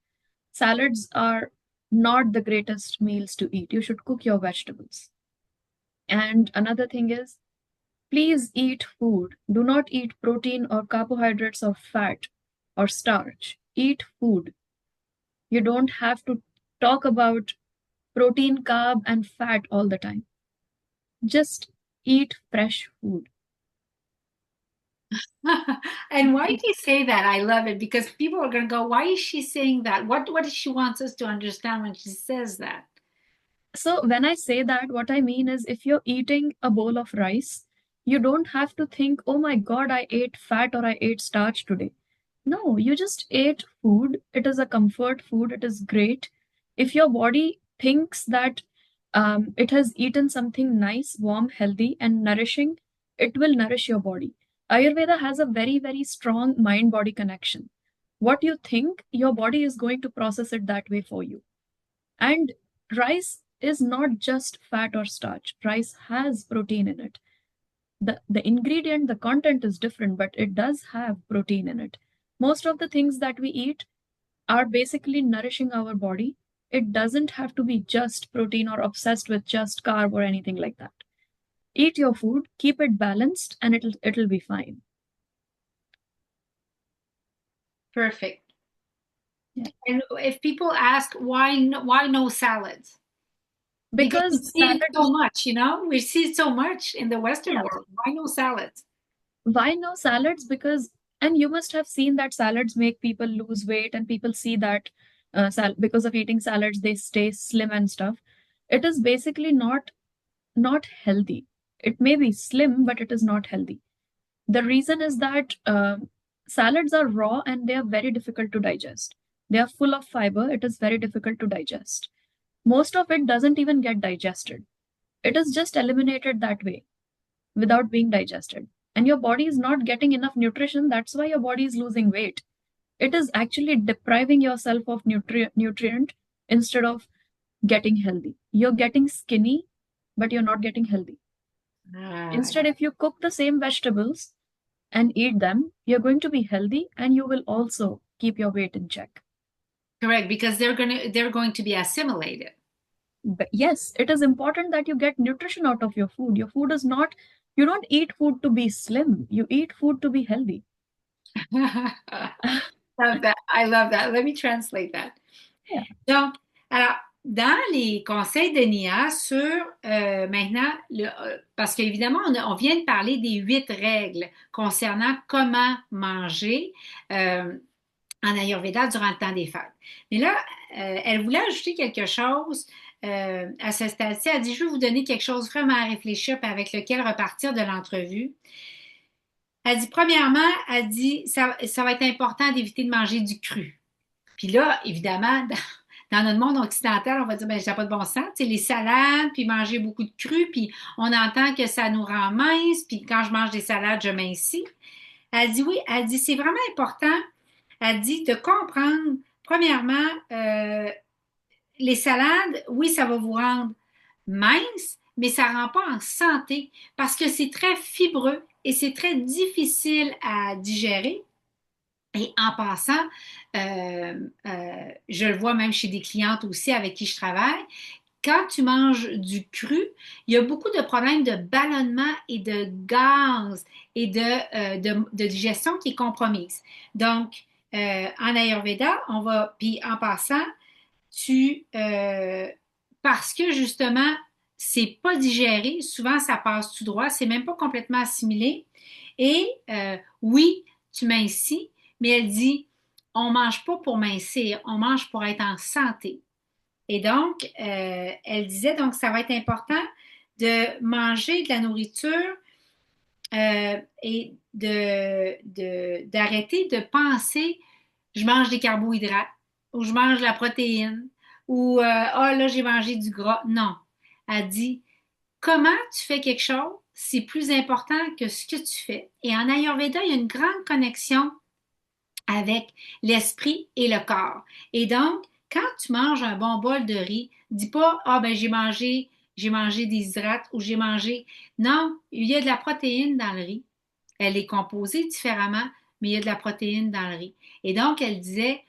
Salads are not the greatest meals to eat. You should cook your vegetables. And another thing is, please eat food. Do not eat protein or carbohydrates or fat or starch. Eat food. You don't have to talk about protein, carb, and fat all the time. Just eat fresh food. And why do you say that? I love it because people are going to go, why is she saying that? What does she want us to understand when she says that? So, when I say that, what I mean is if you're eating a bowl of rice, you don't have to think, oh my God, I ate fat or I ate starch today. No, you just ate food. It is a comfort food. It is great. If your body thinks that it has eaten something nice, warm, healthy, and nourishing, it will nourish your body. Ayurveda has a very, very strong mind body connection. What you think, your body is going to process it that way for you. And rice is not just fat or starch, rice has protein in it. The ingredient, the content is different, but it does have protein in it. Most of the things that we eat are basically nourishing our body. It doesn't have to be just protein or obsessed with just carb or anything like that. Eat your food, keep it balanced, and it'll be fine. Perfect. Yeah. And if people ask why no salads? Because we because see it so salads, much, you know, we see it so much in the Western yeah, world. Why no salads? why no salads? Because, and you must have seen that salads make people lose weight, and people see that because of eating salads, they stay slim and stuff. It is basically not healthy. It may be slim, but it is not healthy. The reason is that salads are raw and they are very difficult to digest. They are full of fiber. It is very difficult to digest. Most of it doesn't even get digested. It is just eliminated that way without being digested. And your body is not getting enough nutrition. That's why your body is losing weight. It is actually depriving yourself of nutrient instead of getting healthy. You're getting skinny, but you're not getting healthy. Ah, Instead, if you cook the same vegetables and eat them, you're going to be healthy and you will also keep your weight in check. correct, because they're going to be assimilated. But yes, it is important that you get nutrition out of your food. Your food is not, you don't eat food to be slim, you eat food to be healthy. Love that. I love that. Let me translate that. Yeah. Donc, alors, dans les conseils de Nia sur maintenant, parce qu'évidemment, on vient de parler des 8 règles concernant comment manger en Ayurveda durant le temps des fêtes. Mais là, elle voulait ajouter quelque chose à ce stade-ci. Elle dit, je vais vous donner quelque chose vraiment à réfléchir et avec lequel repartir de l'entrevue. Elle dit, premièrement, elle dit, ça va être important d'éviter de manger du cru. Puis là, évidemment, dans notre monde occidental, on va dire, ben, ça n'a pas de bon sens. Tu sais, les salades, puis manger beaucoup de cru, puis on entend que ça nous rend mince, puis quand je mange des salades, je mincis. Elle dit oui, elle dit, c'est vraiment important, elle dit, de comprendre, premièrement, les salades, oui, ça va vous rendre mince, mais ça ne rend pas en santé parce que c'est très fibreux et c'est très difficile à digérer. Et en passant, je le vois même chez des clientes aussi avec qui je travaille, quand tu manges du cru, il y a beaucoup de problèmes de ballonnement et de gaz et de digestion qui est compromise. Donc, en Ayurveda, on va, puis en passant, parce que justement, c'est pas digéré, souvent ça passe tout droit, c'est même pas complètement assimilé. Et oui, tu mincis, mais elle dit, on mange pas pour mincir, on mange pour être en santé. Et donc, elle disait, donc ça va être important de manger de la nourriture et d'arrêter de penser, je mange des carbohydrates ou je mange de la protéine ou ah là j'ai mangé du gras. Non, elle dit comment tu fais quelque chose, c'est plus important que ce que tu fais. Et en Ayurveda, il y a une grande connexion avec l'esprit et le corps. Et donc, quand tu manges un bon bol de riz, dis pas ah ben j'ai mangé des hydrates ou j'ai mangé. Non, il y a de la protéine dans le riz. Elle est composée différemment, mais il y a de la protéine dans le riz. Et donc, elle disait,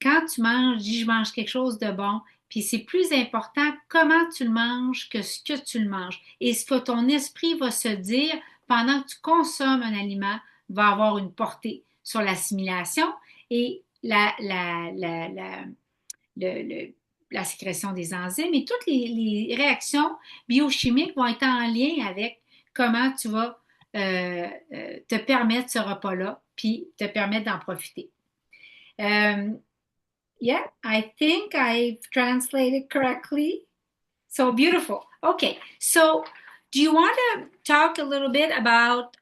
quand tu manges, dis je mange quelque chose de bon, puis c'est plus important comment tu le manges que ce que tu le manges. Et ce que ton esprit va se dire pendant que tu consommes un aliment va avoir une portée sur l'assimilation et la sécrétion des enzymes et toutes les réactions biochimiques vont être en lien avec comment tu vas te permettre ce repas-là, puis te permettre d'en profiter. Yeah, I think I've translated correctly. So beautiful. Okay, so do you want to talk a little bit about?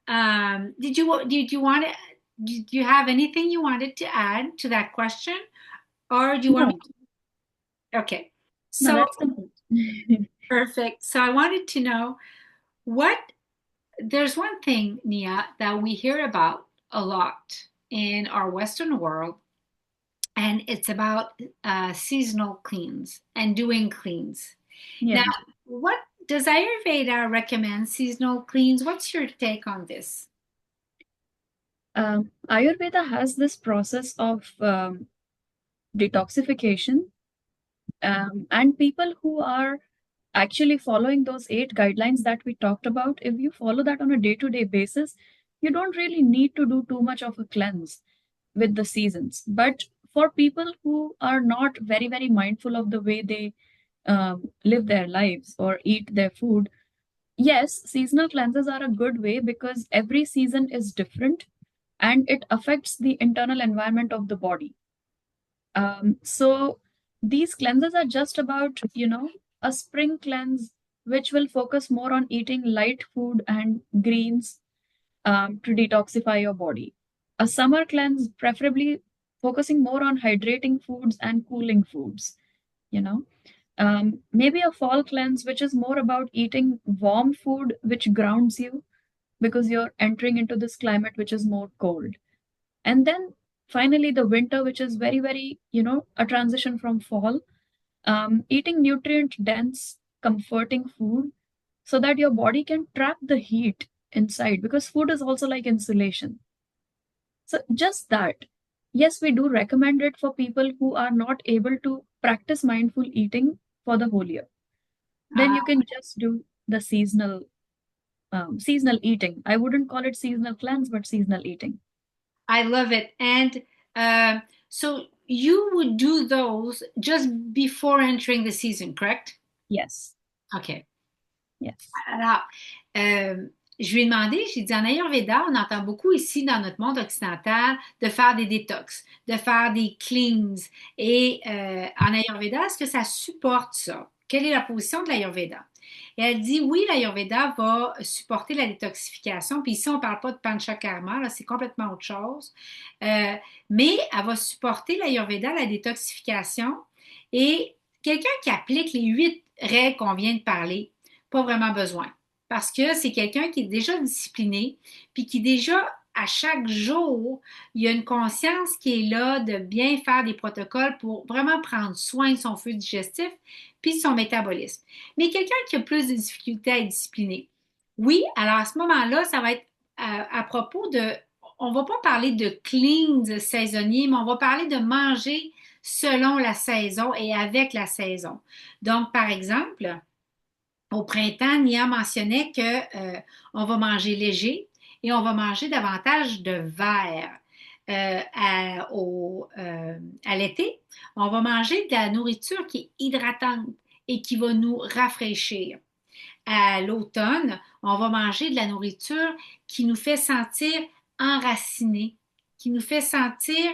Did you want to? Do you have anything you wanted to add to that question, or do you want No, me to? Okay, no, so that's complete. perfect. So I wanted to know what. There's one thing, Nia, that we hear about a lot in our Western world, and it's about seasonal cleans and doing cleans. Now, Yeah. what does Ayurveda recommend seasonal cleans? What's your take on this? Ayurveda has this process of detoxification, and people who are actually following those 8 guidelines that we talked about, if you follow that on a day-to-day basis, you don't really need to do too much of a cleanse with the seasons. But for people who are not very, very mindful of the way they live their lives or eat their food. Yes, seasonal cleanses are a good way because every season is different and it affects the internal environment of the body. So these cleanses are just about, a spring cleanse, which will focus more on eating light food and greens to detoxify your body. A summer cleanse, preferably focusing more on hydrating foods and cooling foods, you know. Maybe a fall cleanse, which is more about eating warm food, which grounds you because you're entering into this climate which is more cold. And then finally, the winter, which is very, very, a transition from fall, eating nutrient dense, comforting food so that your body can trap the heat inside because food is also like insulation. So, just that. Yes, we do recommend it for people who are not able to practice mindful eating for the whole year. Then you can just do the seasonal eating. I wouldn't call it seasonal cleanse, but seasonal eating. I love it. And so you would do those just before entering the season, correct? Yes. OK. Yes. Alors, je lui ai demandé, j'ai dit en Ayurveda, on entend beaucoup ici dans notre monde occidental de faire des détox, de faire des cleans. Et en Ayurveda, est-ce que ça supporte ça? Quelle est la position de l'Ayurveda? Et elle dit oui, l'Ayurveda va supporter la détoxification. Puis ici, on ne parle pas de panchakarma, là, c'est complètement autre chose. Mais elle va supporter l'Ayurveda, la détoxification. Et quelqu'un qui applique les 8 règles qu'on vient de parler, pas vraiment besoin. Parce que c'est quelqu'un qui est déjà discipliné, puis qui déjà, à chaque jour, il y a une conscience qui est là de bien faire des protocoles pour vraiment prendre soin de son flux digestif, puis de son métabolisme. Mais quelqu'un qui a plus de difficultés à être discipliné, oui, alors à ce moment-là, ça va être à propos de, on ne va pas parler de cleans saisonniers, mais on va parler de manger selon la saison et avec la saison. Donc, par exemple, au printemps, Nia mentionnait que on va manger léger et on va manger davantage de verre. À l'été, on va manger de la nourriture qui est hydratante et qui va nous rafraîchir. À l'automne, on va manger de la nourriture qui nous fait sentir enracinés, qui nous fait sentir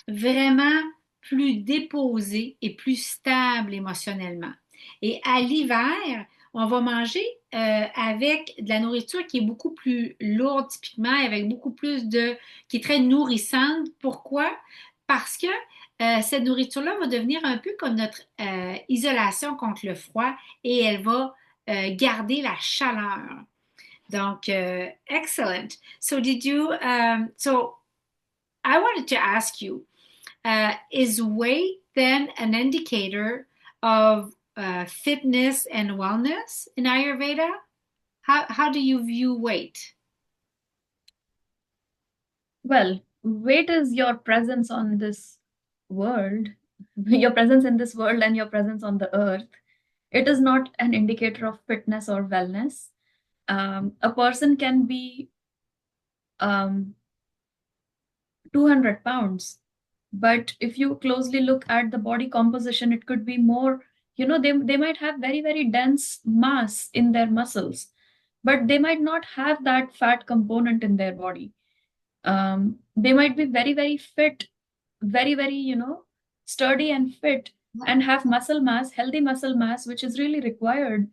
vraiment plus déposé et plus stable émotionnellement. Et à l'hiver, on va manger avec de la nourriture qui est beaucoup plus lourde typiquement, avec beaucoup plus de, qui est très nourrissante. Pourquoi? Parce que cette nourriture-là va devenir un peu comme notre isolation contre le froid et elle va garder la chaleur. Donc, excellent. So did you, so I wanted to ask you, is weight then an indicator of fitness and wellness in Ayurveda? How do you view weight? Well, weight is your presence on this world, your presence in this world and your presence on the earth. It is not an indicator of fitness or wellness. A person can be 200 pounds, but if you closely look at the body composition, it could be more, they might have very, very dense mass in their muscles, but they might not have that fat component in their body. They might be very, very fit, very, very, sturdy and fit, and have muscle mass, healthy muscle mass, which is really required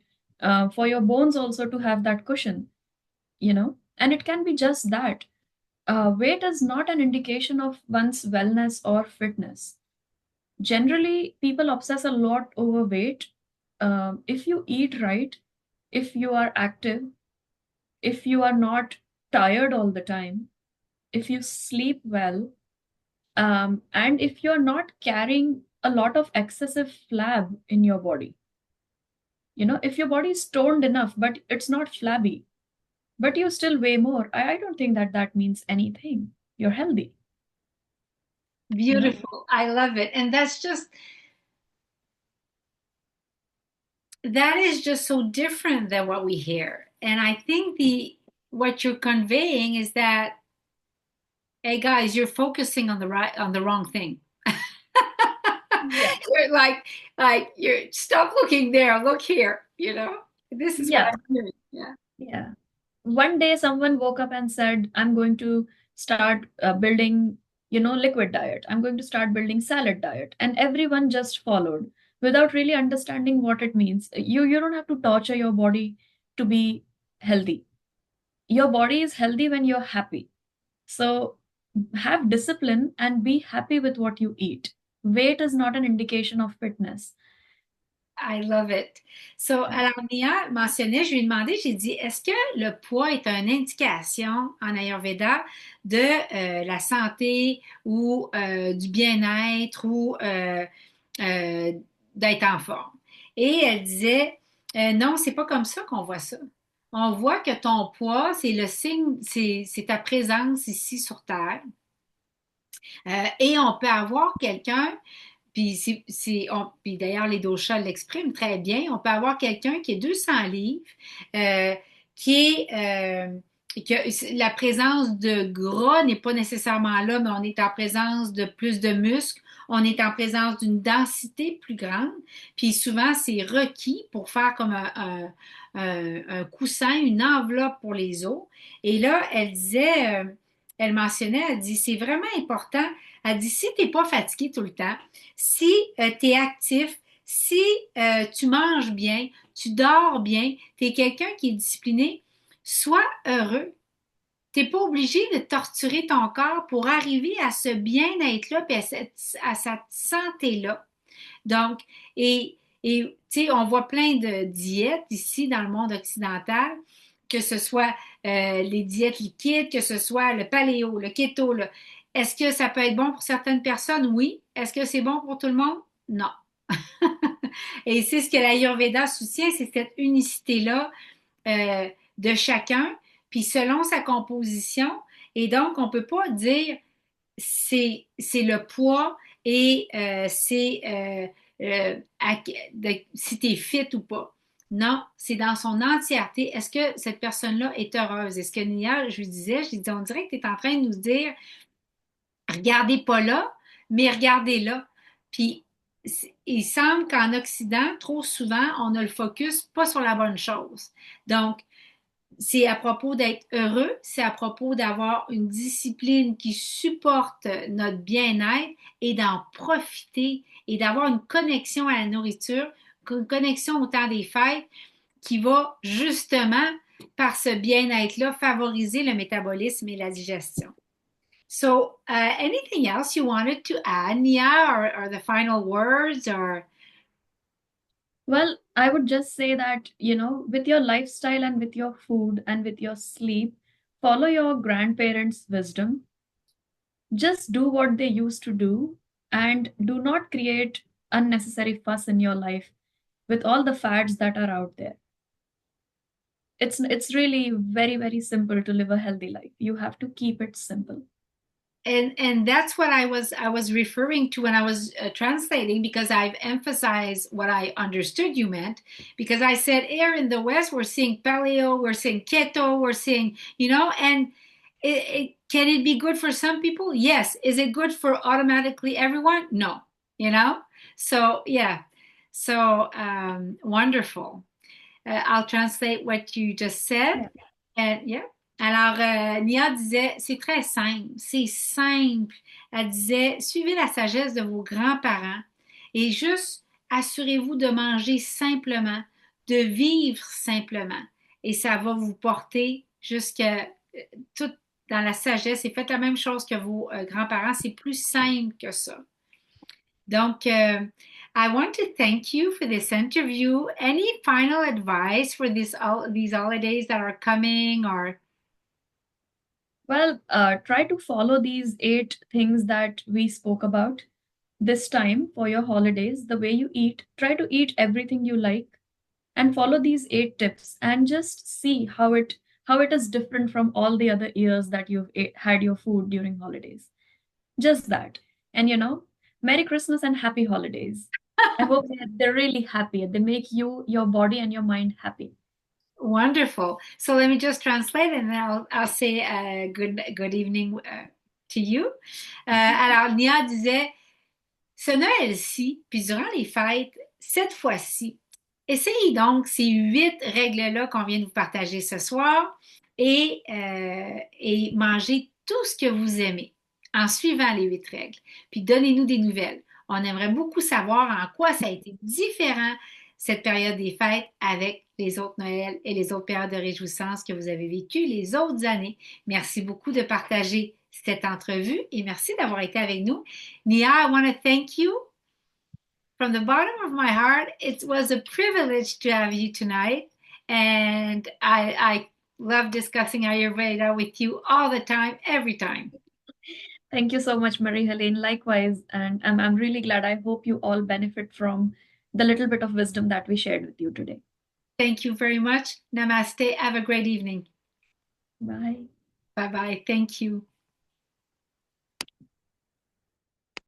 for your bones also to have that cushion, and it can be just that. Weight is not an indication of one's wellness or fitness. Generally, people obsess a lot over weight. If you eat right, if you are active, if you are not tired all the time, if you sleep well, and if you're not carrying a lot of excessive flab in your body, if your body is toned enough, but it's not flabby, but you still weigh more, I don't think that that means anything. You're healthy. Beautiful. I love it. And that is just so different than what we hear. And I think what you're conveying is that, hey guys, you're focusing on the wrong thing. Yeah. like you stop looking there, look here, you know. This is what Yeah, I'm doing. Yeah. yeah. One day someone woke up and said, I'm going to start building, liquid diet. I'm going to start building salad diet. And everyone just followed without really understanding what it means. You don't have to torture your body to be healthy. Your body is healthy when you're happy. So have discipline and be happy with what you eat. Weight is not an indication of fitness. I love it. So, Yeah. alors, Nia mentionnait, je lui ai demandé, j'ai dit, est-ce que le poids est une indication en Ayurveda de la santé ou du bien-être ou d'être en forme? Et elle disait, non, c'est pas comme ça qu'on voit ça. On voit que ton poids, c'est le signe, c'est ta présence ici sur Terre. Et on peut avoir quelqu'un puis, puis d'ailleurs, les doshas l'expriment très bien. On peut avoir quelqu'un qui est 200 livres, euh, qui est, que la présence de gras n'est pas nécessairement là, mais on est en présence de plus de muscles, on est en présence d'une densité plus grande. Puis souvent, c'est requis pour faire comme un coussin, une enveloppe pour les os. Et là, elle disait, elle mentionnait, elle dit, c'est vraiment important. Elle dit, si tu n'es pas fatigué tout le temps, si tu es actif, si tu manges bien, tu dors bien, tu es quelqu'un qui est discipliné, sois heureux. Tu n'es pas obligé de torturer ton corps pour arriver à ce bien-être-là et à cette santé-là. Donc, tu sais, on voit plein de diètes ici dans le monde occidental, que ce soit les diètes liquides, que ce soit le paléo, le keto. Là. Est-ce que ça peut être bon pour certaines personnes? Oui. Est-ce que c'est bon pour tout le monde? Non. Et c'est ce que l'Ayurveda soutient, c'est cette unicité-là euh, de chacun, puis selon sa composition. Et donc, on ne peut pas dire c'est le poids et si tu es fit ou pas. Non, c'est dans son entièreté. Est-ce que cette personne-là est heureuse? Est-ce que Nia, je lui disais, on dirait que tu es en train de nous dire, regardez pas là, mais regardez là. Puis, il semble qu'en Occident, trop souvent, on a le focus pas sur la bonne chose. Donc, c'est à propos d'être heureux, c'est à propos d'avoir une discipline qui supporte notre bien-être et d'en profiter et d'avoir une connexion à la nourriture, une connexion au temps des fêtes qui va justement, par ce bien-être-là, favoriser le métabolisme et la digestion. So, anything else you wanted to add, Nia, or the final words, or Well, I would just say that, with your lifestyle and with your food and with your sleep, follow your grandparents' wisdom. Just do what they used to do and do not create unnecessary fuss in your life with all the fads that are out there. It's really very, very simple to live a healthy life. You have to keep it simple. and that's what I was referring to when I was translating, because I've emphasized what I understood you meant, because I said here in the West we're seeing paleo, we're seeing keto, we're seeing, and can it be good for some people? Yes. Is it good for automatically everyone? No. So yeah, so wonderful. I'll translate what you just said. Yeah. And yeah. Alors, Nia disait, c'est très simple, c'est simple. Elle disait, suivez la sagesse de vos grands-parents et juste assurez-vous de manger simplement, de vivre simplement. Et ça va vous porter jusqu'à tout dans la sagesse. Et faites la même chose que vos grands-parents. C'est plus simple que ça. Donc, I want to thank you for this interview. Any final advice for these holidays that are coming, or Well, try to follow these 8 things that we spoke about this time for your holidays. The way you eat, try to eat everything you like and follow these 8 tips and just see how it is different from all the other years that you've had your food during holidays. Just that. And Merry Christmas and happy holidays. I hope they're really happy. They make you, your body, and your mind happy. wonderful. So let me just translate and then I'll say good evening to you. Alors, Nia disait, Ce Noël-ci, puis durant les fêtes, cette fois-ci, essayez donc ces 8 règles-là qu'on vient de vous partager ce soir et mangez tout ce que vous aimez en suivant les 8 règles. Puis donnez-nous des nouvelles. On aimerait beaucoup savoir en quoi ça a été différent cette période des fêtes avec les autres Noëls et les autres périodes de réjouissance que vous avez vécues les autres années. Merci beaucoup de partager cette entrevue et merci d'avoir été avec nous. Nia, I want to thank you from the bottom of my heart. It was a privilege to have you tonight, and I love discussing Ayurveda with you all the time, every time. Thank you so much, Marie-Helene. Likewise, and I'm really glad. I hope you all benefit from the little bit of wisdom that we shared with you today. Thank you very much. Namaste. Have a great evening. Bye. Bye bye. Thank you.